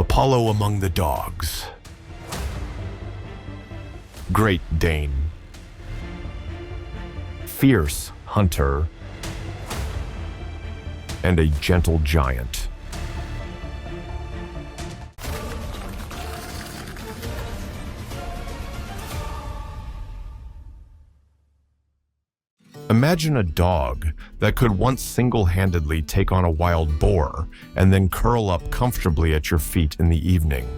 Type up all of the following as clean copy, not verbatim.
Apollo among the dogs. Great Dane. Fierce hunter and a gentle giant. Imagine a dog that could once single-handedly take on a wild boar and then curl up comfortably at your feet in the evening.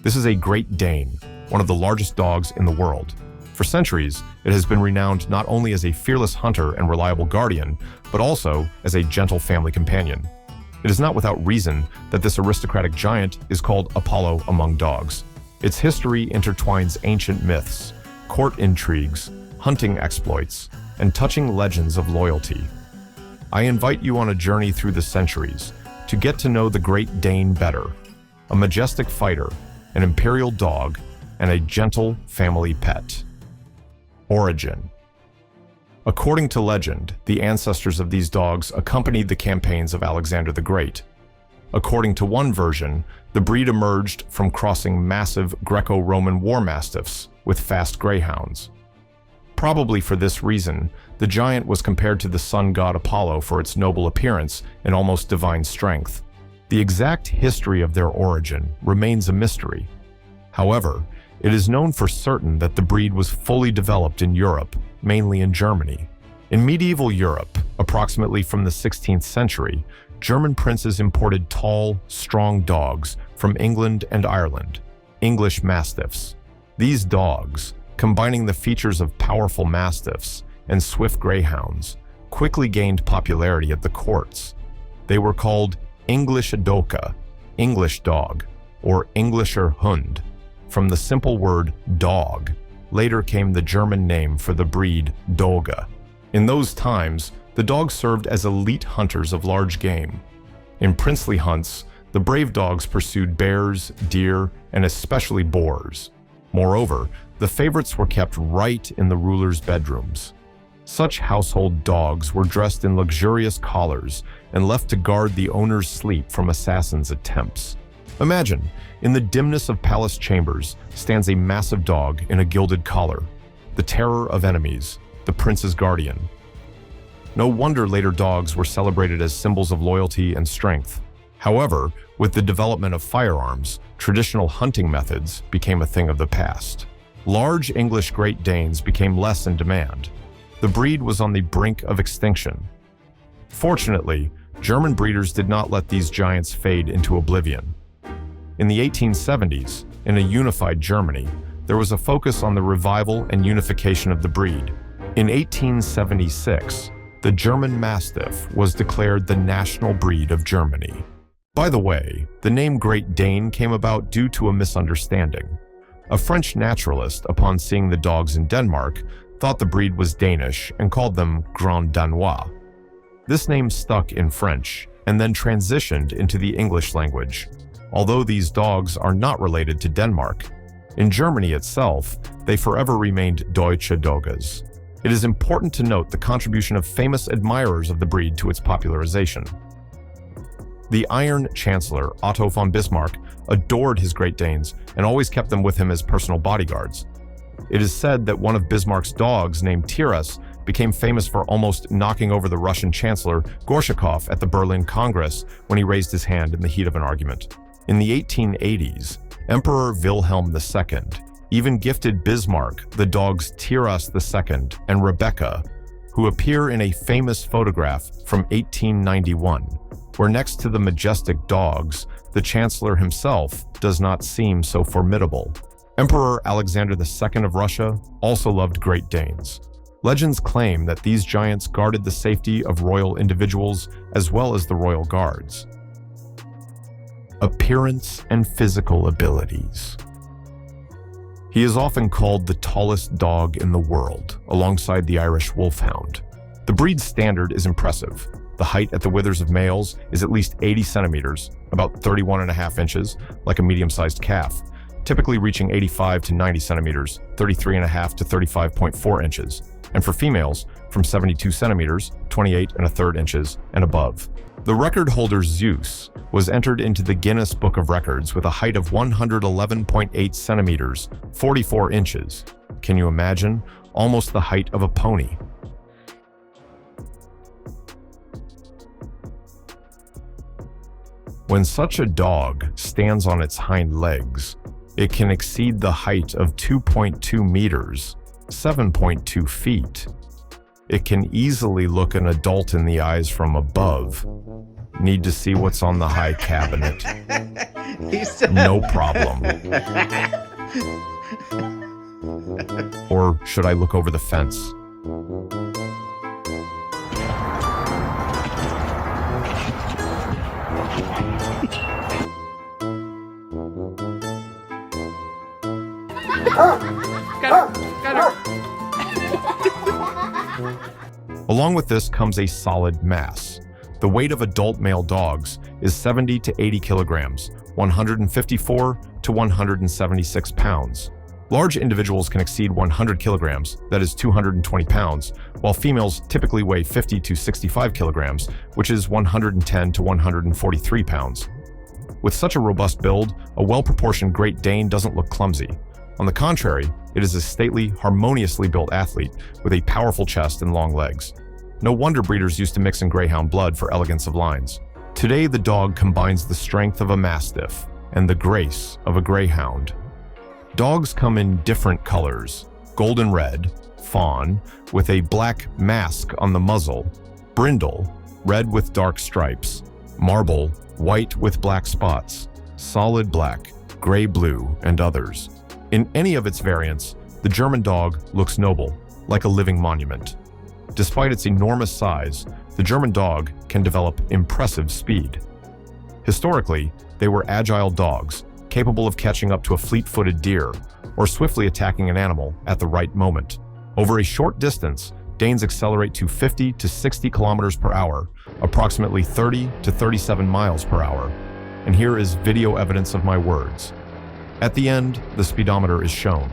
This is a Great Dane, one of the largest dogs in the world. For centuries, it has been renowned not only as a fearless hunter and reliable guardian, but also as a gentle family companion. It is not without reason that this aristocratic giant is called Apollo among dogs. Its history intertwines ancient myths, court intrigues, hunting exploits, and touching legends of loyalty. I invite you on a journey through the centuries to get to know the Great Dane better, a majestic fighter, an imperial dog, and a gentle family pet. Origin. According to legend, the ancestors of these dogs accompanied the campaigns of Alexander the Great. According to one version, the breed emerged from crossing massive Greco-Roman war mastiffs with fast greyhounds. Probably for this reason, the giant was compared to the sun god Apollo for its noble appearance and almost divine strength. The exact history of their origin remains a mystery. However, it is known for certain that the breed was fully developed in Europe, mainly in Germany. In medieval Europe, approximately from the 16th century, German princes imported tall, strong dogs from England and Ireland, English mastiffs. These dogs, combining the features of powerful mastiffs and swift greyhounds, quickly gained popularity at the courts. They were called Englische Doka, English dog, or Englischer Hund, from the simple word dog. Later came the German name for the breed Doge. In those times, the dogs served as elite hunters of large game. In princely hunts, the brave dogs pursued bears, deer, and especially boars. Moreover, the favorites were kept right in the ruler's bedrooms. Such household dogs were dressed in luxurious collars and left to guard the owner's sleep from assassins' attempts. Imagine, in the dimness of palace chambers stands a massive dog in a gilded collar, the terror of enemies, the prince's guardian. No wonder later dogs were celebrated as symbols of loyalty and strength. However, with the development of firearms, traditional hunting methods became a thing of the past. Large English Great Danes became less in demand. The breed was on the brink of extinction. Fortunately, German breeders did not let these giants fade into oblivion. In the 1870s, in a unified Germany, there was a focus on the revival and unification of the breed. In 1876, the German Mastiff was declared the national breed of Germany. By the way, the name Great Dane came about due to a misunderstanding. A French naturalist, upon seeing the dogs in Denmark, thought the breed was Danish and called them Grand Danois. This name stuck in French and then transitioned into the English language. Although these dogs are not related to Denmark, in Germany itself, they forever remained Deutsche Doges. It is important to note the contribution of famous admirers of the breed to its popularization. The Iron Chancellor, Otto von Bismarck, adored his Great Danes and always kept them with him as personal bodyguards. It is said that one of Bismarck's dogs, named Tiras, became famous for almost knocking over the Russian Chancellor Gorshakov at the Berlin Congress when he raised his hand in the heat of an argument. In the 1880s, Emperor Wilhelm II even gifted Bismarck the dogs Tiras II and Rebecca, who appear in a famous photograph from 1891, where next to the majestic dogs, the Chancellor himself does not seem so formidable. Emperor Alexander II of Russia also loved Great Danes. Legends claim that these giants guarded the safety of royal individuals as well as the royal guards. Appearance and physical abilities. He is often called the tallest dog in the world, alongside the Irish Wolfhound. The breed's standard is impressive. The height at the withers of males is at least 80 centimeters, about 31.5 inches, like a medium-sized calf, typically reaching 85 to 90 centimeters, 33.5 to 35.4 inches, and for females, from 72 centimeters, 28 1/3 inches, and above. The record holder Zeus was entered into the Guinness Book of Records with a height of 111.8 centimeters, 44 inches. Can you imagine? Almost the height of a pony. When such a dog stands on its hind legs, it can exceed the height of 2.2 meters, 7.2 feet. It can easily look an adult in the eyes from above. Need to see what's on the high cabinet? No problem. Or should I look over the fence? Along with this comes a solid mass. The weight of adult male dogs is 70 to 80 kilograms, 154 to 176 pounds. Large individuals can exceed 100 kilograms, that is 220 pounds, while females typically weigh 50 to 65 kilograms, which is 110 to 143 pounds. With such a robust build, a well-proportioned Great Dane doesn't look clumsy. On the contrary, it is a stately, harmoniously built athlete with a powerful chest and long legs. No wonder breeders used to mix in greyhound blood for elegance of lines. Today, the dog combines the strength of a mastiff and the grace of a greyhound. Dogs come in different colors: golden red, fawn, with a black mask on the muzzle; brindle, red with dark stripes; marble, white with black spots; solid black, gray-blue, and others. In any of its variants, the German dog looks noble, like a living monument. Despite its enormous size, the German dog can develop impressive speed. Historically, they were agile dogs, capable of catching up to a fleet-footed deer or swiftly attacking an animal at the right moment. Over a short distance, Danes accelerate to 50 to 60 kilometers per hour, approximately 30 to 37 miles per hour. And here is video evidence of my words. At the end, the speedometer is shown.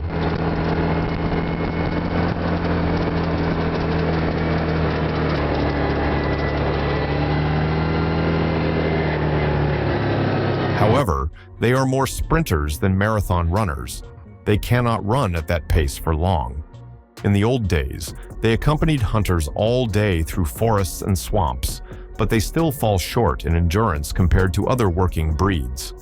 However, they are more sprinters than marathon runners. They cannot run at that pace for long. In the old days, they accompanied hunters all day through forests and swamps, but they still fall short in endurance compared to other working breeds.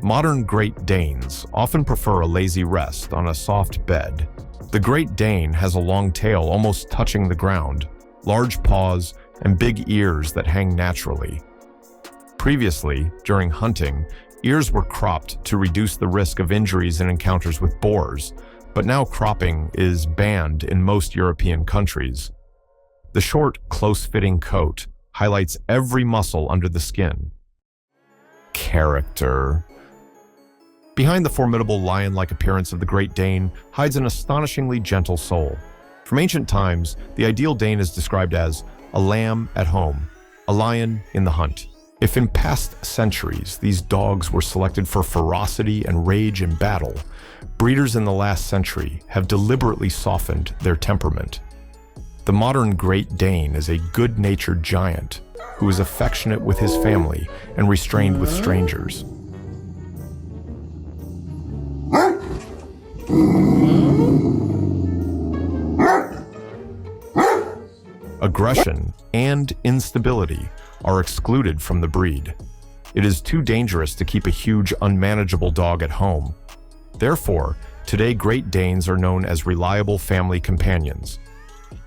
Modern Great Danes often prefer a lazy rest on a soft bed. The Great Dane has a long tail almost touching the ground, large paws, and big ears that hang naturally. Previously, during hunting, ears were cropped to reduce the risk of injuries in encounters with boars, but now cropping is banned in most European countries. The short, close-fitting coat highlights every muscle under the skin. Character. Behind the formidable lion-like appearance of the Great Dane hides an astonishingly gentle soul. From ancient times, the ideal Dane is described as a lamb at home, a lion in the hunt. If in past centuries these dogs were selected for ferocity and rage in battle, breeders in the last century have deliberately softened their temperament. The modern Great Dane is a good-natured giant who is affectionate with his family and restrained with strangers. Aggression and instability are excluded from the breed. It is too dangerous to keep a huge, unmanageable dog at home. Therefore, today Great Danes are known as reliable family companions.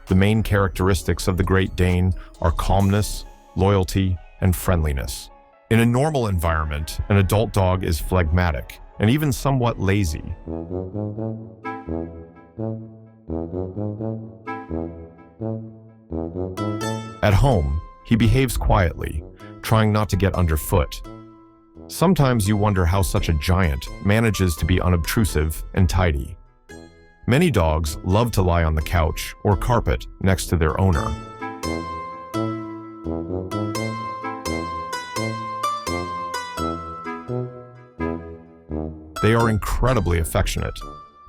The main characteristics of the Great Dane are calmness, loyalty, and friendliness. In a normal environment, an adult dog is phlegmatic and even somewhat lazy. At home, he behaves quietly, trying not to get underfoot. Sometimes you wonder how such a giant manages to be unobtrusive and tidy. Many dogs love to lie on the couch or carpet next to their owner. They are incredibly affectionate.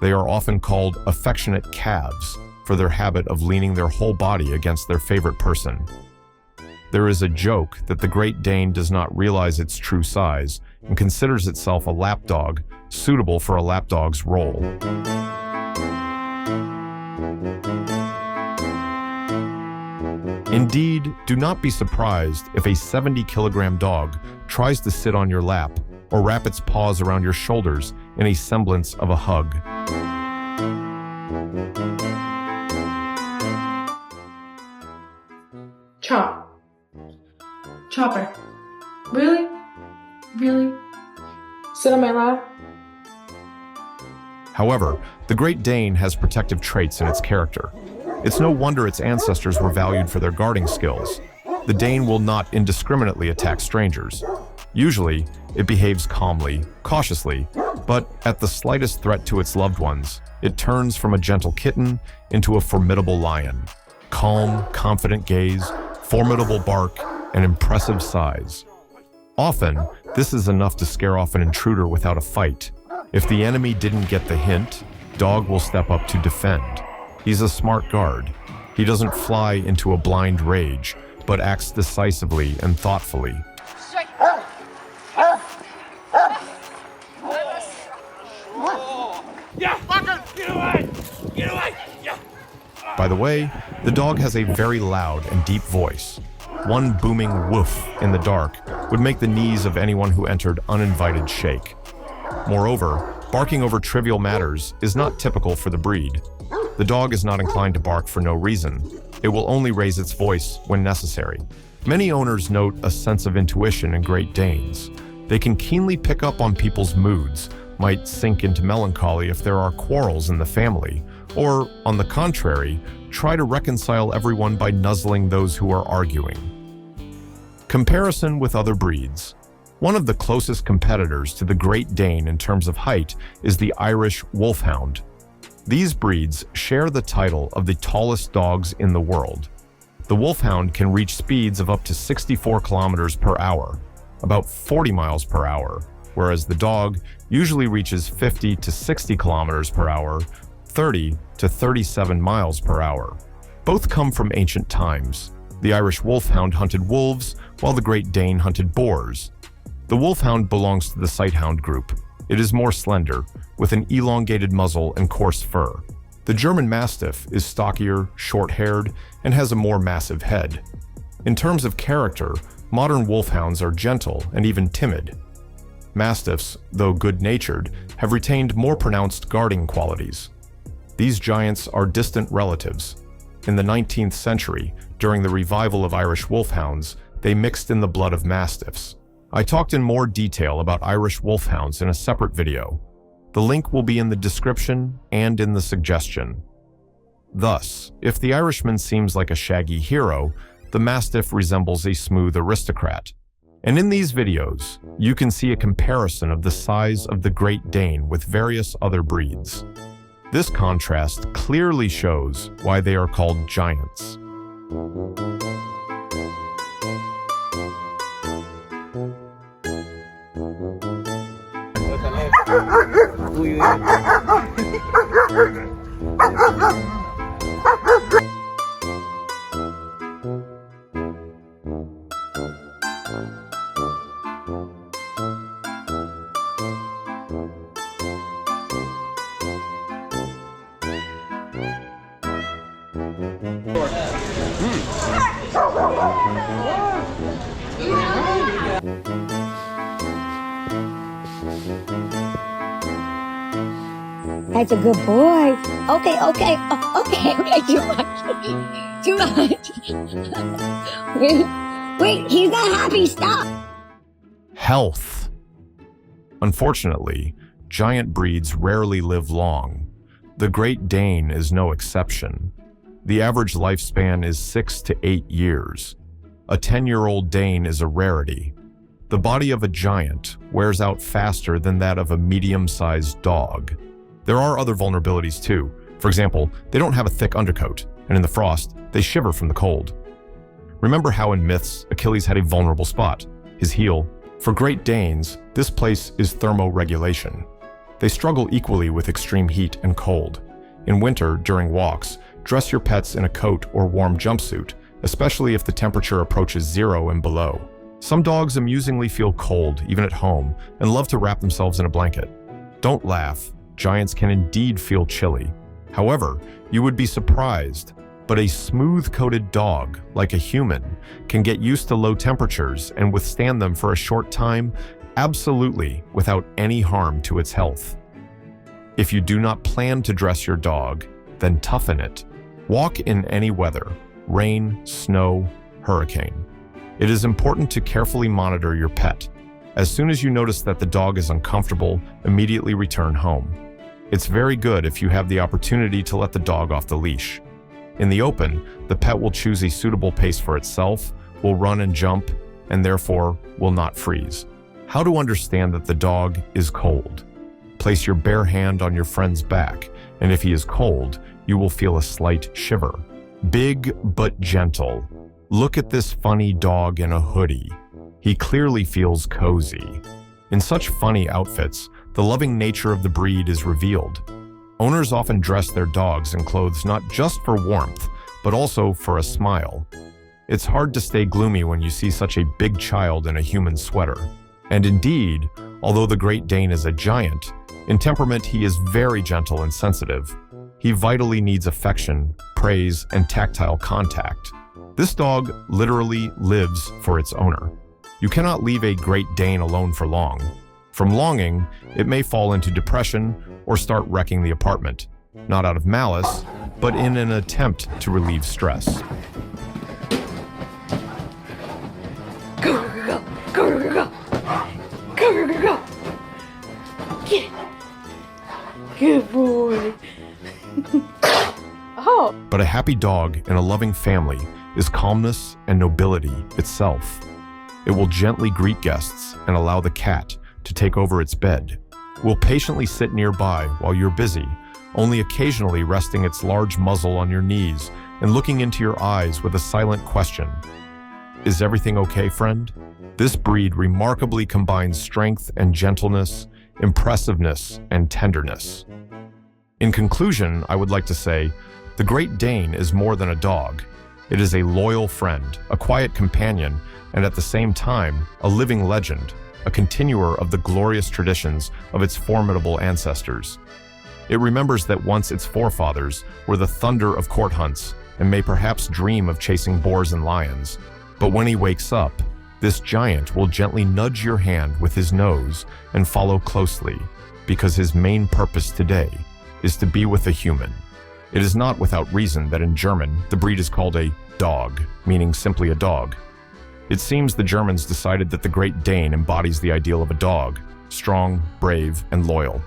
They are often called affectionate calves for their habit of leaning their whole body against their favorite person. There is a joke that the Great Dane does not realize its true size and considers itself a lapdog, suitable for a lapdog's role. Indeed, do not be surprised if a 70-kilogram dog tries to sit on your lap or wrap its paws around your shoulders in a semblance of a hug. Chopper. Really? Really? Sit on my lap? However, the Great Dane has protective traits in its character. It's no wonder its ancestors were valued for their guarding skills. The Dane will not indiscriminately attack strangers. Usually, it behaves calmly, cautiously, but at the slightest threat to its loved ones, it turns from a gentle kitten into a formidable lion. Calm, confident gaze, formidable bark, and impressive size. Often, this is enough to scare off an intruder without a fight. If the enemy didn't get the hint, dog will step up to defend. He's a smart guard. He doesn't fly into a blind rage, but acts decisively and thoughtfully. By the way, the dog has a very loud and deep voice. One booming woof in the dark would make the knees of anyone who entered uninvited shake. Moreover, barking over trivial matters is not typical for the breed. The dog is not inclined to bark for no reason. It will only raise its voice when necessary. Many owners note a sense of intuition in Great Danes. They can keenly pick up on people's moods, might sink into melancholy if there are quarrels in the family, or, on the contrary, try to reconcile everyone by nuzzling those who are arguing. Comparison with other breeds. One of the closest competitors to the Great Dane in terms of height is the Irish Wolfhound. These breeds share the title of the tallest dogs in the world. The Wolfhound can reach speeds of up to 64 kilometers per hour, about 40 miles per hour, whereas the dog usually reaches 50 to 60 kilometers per hour, 30 to 37 miles per hour. Both come from ancient times. The Irish Wolfhound hunted wolves, while the Great Dane hunted boars. The Wolfhound belongs to the Sighthound group. It is more slender, with an elongated muzzle and coarse fur. The German Mastiff is stockier, short-haired, and has a more massive head. In terms of character, modern Wolfhounds are gentle and even timid. Mastiffs, though good-natured, have retained more pronounced guarding qualities. These giants are distant relatives. In the 19th century, during the revival of Irish Wolfhounds, they mixed in the blood of Mastiffs. I talked in more detail about Irish Wolfhounds in a separate video. The link will be in the description and in the suggestion. Thus, if the Irishman seems like a shaggy hero, the Mastiff resembles a smooth aristocrat. And in these videos, you can see a comparison of the size of the Great Dane with various other breeds. This contrast clearly shows why they are called giants. That's a good boy. Okay. Okay, too much. Too much. Wait, he's not happy, stop. Health. Unfortunately, giant breeds rarely live long. The Great Dane is no exception. The average lifespan is 6 to 8 years. A 10-year-old Dane is a rarity. The body of a giant wears out faster than that of a medium-sized dog. There are other vulnerabilities too. For example, they don't have a thick undercoat, and in the frost, they shiver from the cold. Remember how in myths, Achilles had a vulnerable spot, his heel. For Great Danes, this place is thermoregulation. They struggle equally with extreme heat and cold. In winter, during walks, dress your pets in a coat or warm jumpsuit, especially if the temperature approaches 0 and below. Some dogs amusingly feel cold, even at home, and love to wrap themselves in a blanket. Don't laugh, giants can indeed feel chilly. However, you would be surprised, but a smooth-coated dog, like a human, can get used to low temperatures and withstand them for a short time, absolutely without any harm to its health. If you do not plan to dress your dog, then toughen it. Walk in any weather, rain, snow, hurricane. It is important to carefully monitor your pet. As soon as you notice that the dog is uncomfortable, immediately return home. It's very good if you have the opportunity to let the dog off the leash. In the open, the pet will choose a suitable pace for itself, will run and jump, and therefore will not freeze. How to understand that the dog is cold? Place your bare hand on your friend's back, and if he is cold, you will feel a slight shiver. Big but gentle. Look at this funny dog in a hoodie. He clearly feels cozy. In such funny outfits, the loving nature of the breed is revealed. Owners often dress their dogs in clothes not just for warmth, but also for a smile. It's hard to stay gloomy when you see such a big child in a human sweater. And indeed, although the Great Dane is a giant, in temperament he is very gentle and sensitive. He vitally needs affection, praise, and tactile contact. This dog literally lives for its owner. You cannot leave a Great Dane alone for long. From longing, it may fall into depression or start wrecking the apartment, not out of malice, but in an attempt to relieve stress. Go, go, go, go, go, go. Go, go, go, go. Get it. Good boy. Oh. But a happy dog in a loving family is calmness and nobility itself. It will gently greet guests and allow the cat to take over its bed. Will patiently sit nearby while you're busy, only occasionally resting its large muzzle on your knees and looking into your eyes with a silent question. Is everything okay, friend? This breed remarkably combines strength and gentleness, impressiveness and tenderness. In conclusion, I would like to say, the Great Dane is more than a dog. It is a loyal friend, a quiet companion, and at the same time, a living legend, a continuer of the glorious traditions of its formidable ancestors. It remembers that once its forefathers were the thunder of court hunts and may perhaps dream of chasing boars and lions. But when he wakes up, this giant will gently nudge your hand with his nose and follow closely, because his main purpose today is to be with a human. It is not without reason that in German, the breed is called a dog, meaning simply a dog. It seems the Germans decided that the Great Dane embodies the ideal of a dog, strong, brave, and loyal.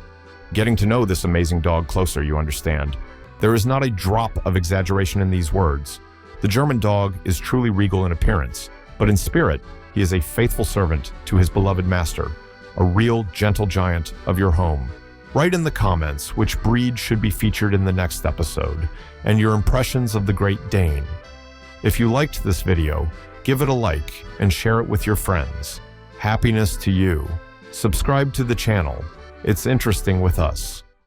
Getting to know this amazing dog closer, you understand. There is not a drop of exaggeration in these words. The German dog is truly regal in appearance, but in spirit, he is a faithful servant to his beloved master, a real gentle giant of your home. Write in the comments which breed should be featured in the next episode, and your impressions of the Great Dane. If you liked this video, give it a like and share it with your friends. Happiness to you. Subscribe to the channel. It's interesting with us.